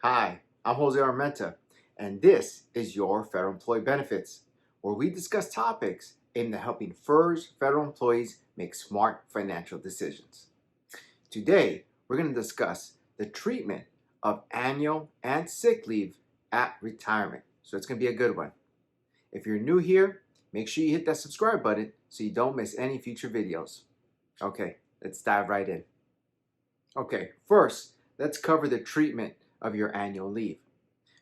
Hi, I'm Jose Armenta, and this is your Federal Employee Benefits, where we discuss topics aimed at helping FERS federal employees make smart financial decisions. Today, we're going to discuss the treatment of annual and sick leave at retirement. So it's going to be a good one. If you're new here, make sure you hit that subscribe button so you don't miss any future videos. Okay, let's dive right in. Okay, first, let's cover the treatment of your annual leave.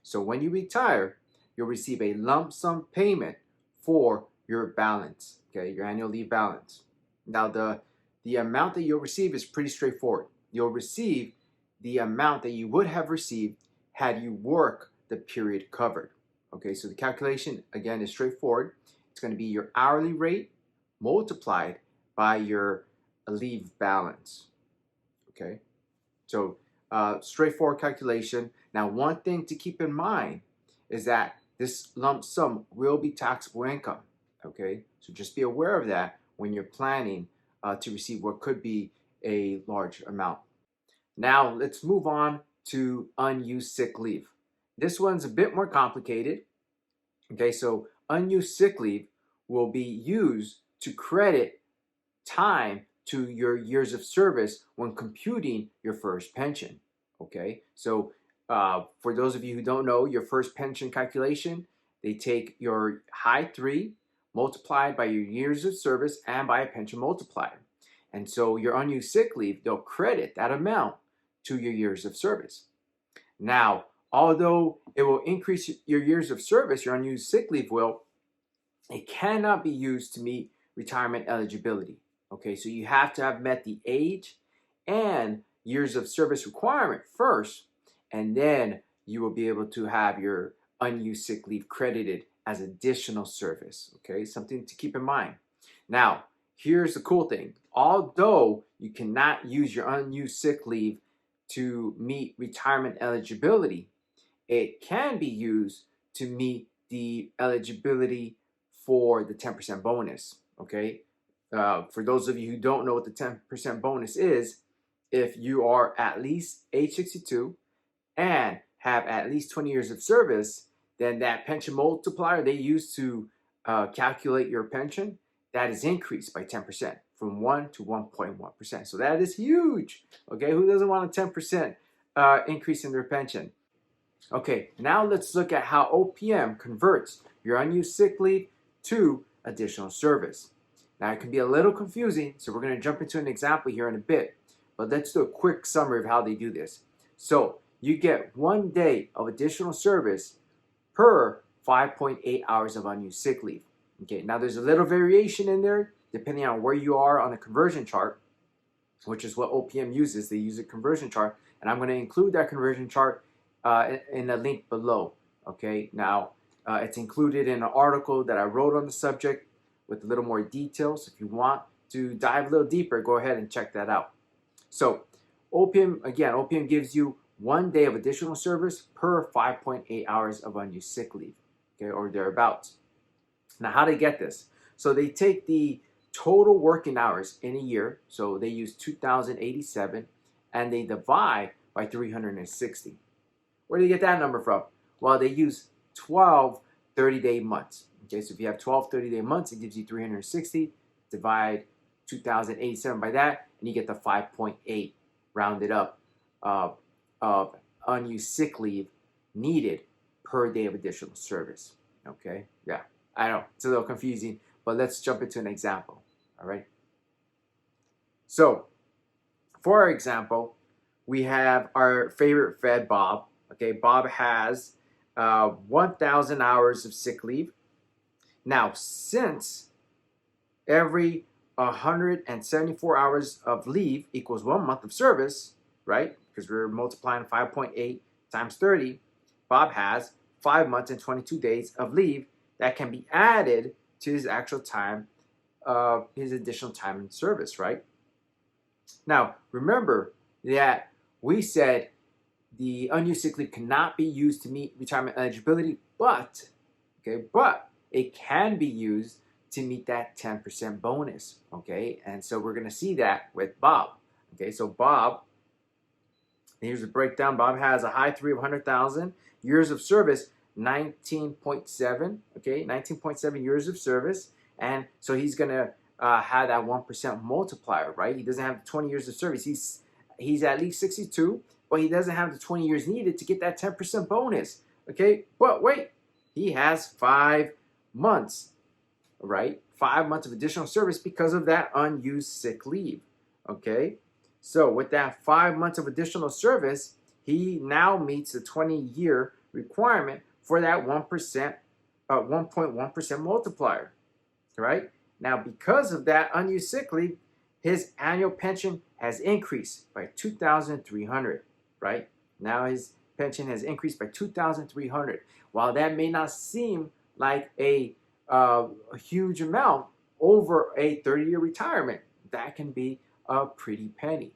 So when you retire, you'll receive a lump sum payment for your balance, okay, your annual leave balance. Now the amount that you'll receive is pretty straightforward. You'll receive the amount that you would have received had you worked the period covered. Okay, so the calculation again is straightforward. It's going to be your hourly rate multiplied by your leave balance. Okay, so straightforward calculation. Now, one thing to keep in mind is that this lump sum will be taxable income. Okay, so just be aware of that when you're planning to receive what could be a large amount. Now, let's move on to unused sick leave. This one's a bit more complicated. Okay, so unused sick leave will be used to credit time to your years of service when computing your first pension. Okay, so for those of you who don't know, your first pension calculation, they take your high 3 multiplied by your years of service and by a pension multiplier. And so your unused sick leave, they'll credit that amount to your years of service. Now, although it will increase your years of service, your unused sick leave will, it cannot be used to meet retirement eligibility. Okay, so you have to have met the age and years of service requirement first, and then you will be able to have your unused sick leave credited as additional service. Okay, something to keep in mind. Now, here's the cool thing. Although you cannot use your unused sick leave to meet retirement eligibility, it can be used to meet the eligibility for the 10% bonus. Okay, for those of you who don't know what the 10% bonus is, if you are at least age 62 and have at least 20 years of service, then that pension multiplier they use to calculate your pension, that is increased by 10% from 1 to 1.1%. So that is huge. Okay, who doesn't want a 10% increase in their pension? Okay, now let's look at how OPM converts your unused sick leave to additional service. Now, it can be a little confusing, so we're going to jump into an example here in a bit. But let's do a quick summary of how they do this. So, you get 1 day of additional service per 5.8 hours of unused sick leave. Okay, now there's a little variation in there depending on where you are on the conversion chart, which is what OPM uses. They use a conversion chart, and I'm going to include that conversion chart in the link below. Okay, now it's included in an article that I wrote on the subject with a little more details. If you want to dive a little deeper, go ahead and check that out. So OPM gives you 1 day of additional service per 5.8 hours of unused sick leave, okay, or thereabouts. Now, how do they get this? So they take the total working hours in a year, so they use 2,087, and they divide by 360. Where do you get that number from? Well, they use 12 30-day months. Okay, so if you have 12 30-day months, it gives you 360. Divide 2,087 by that, and you get the 5.8 rounded up of unused sick leave needed per day of additional service. Okay, yeah, I know it's a little confusing, but let's jump into an example. All right. So, for our example, we have our favorite Fed, Bob. Okay, Bob has 1,000 hours of sick leave. Now, since every 174 hours of leave equals 1 month of service, right? Because we're multiplying 5.8 times 30, Bob has 5 months and 22 days of leave that can be added to his actual time, his additional time in service, right? Now, remember that we said the unused sick leave cannot be used to meet retirement eligibility, but it can be used to meet that 10% bonus, okay? And so we're going to see that with Bob, okay? So Bob Here's a breakdown. Bob has a high 3 of 100,000 years of service, 19.7. Okay, 19.7 years of service, and so he's gonna have that 1% multiplier, right? He doesn't have 20 years of service. He's at least 62, but he doesn't have the 20 years needed to get that 10% bonus. Okay, but wait, he has 5 months, right? 5 months of additional service because of that unused sick leave. Okay, so with that 5 months of additional service, he now meets the 20-year requirement for that 1.1% multiplier, right? Now, because of that unused sick leave, his annual pension has increased by $2,300, right? Now his pension has increased by $2,300. While that may not seem like a huge amount over a 30-year retirement, that can be a pretty penny.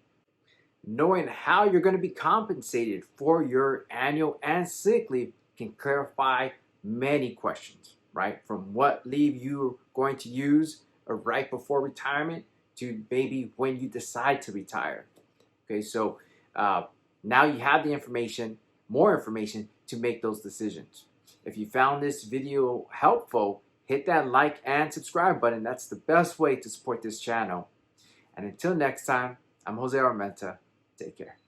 Knowing how you're going to be compensated for your annual and sick leave can clarify many questions, right? From what leave you're going to use right before retirement to maybe when you decide to retire. Okay, so now you have the information, more information to make those decisions. If you found this video helpful, hit that like and subscribe button. That's the best way to support this channel. And until next time, I'm Jose Armenta. Take care.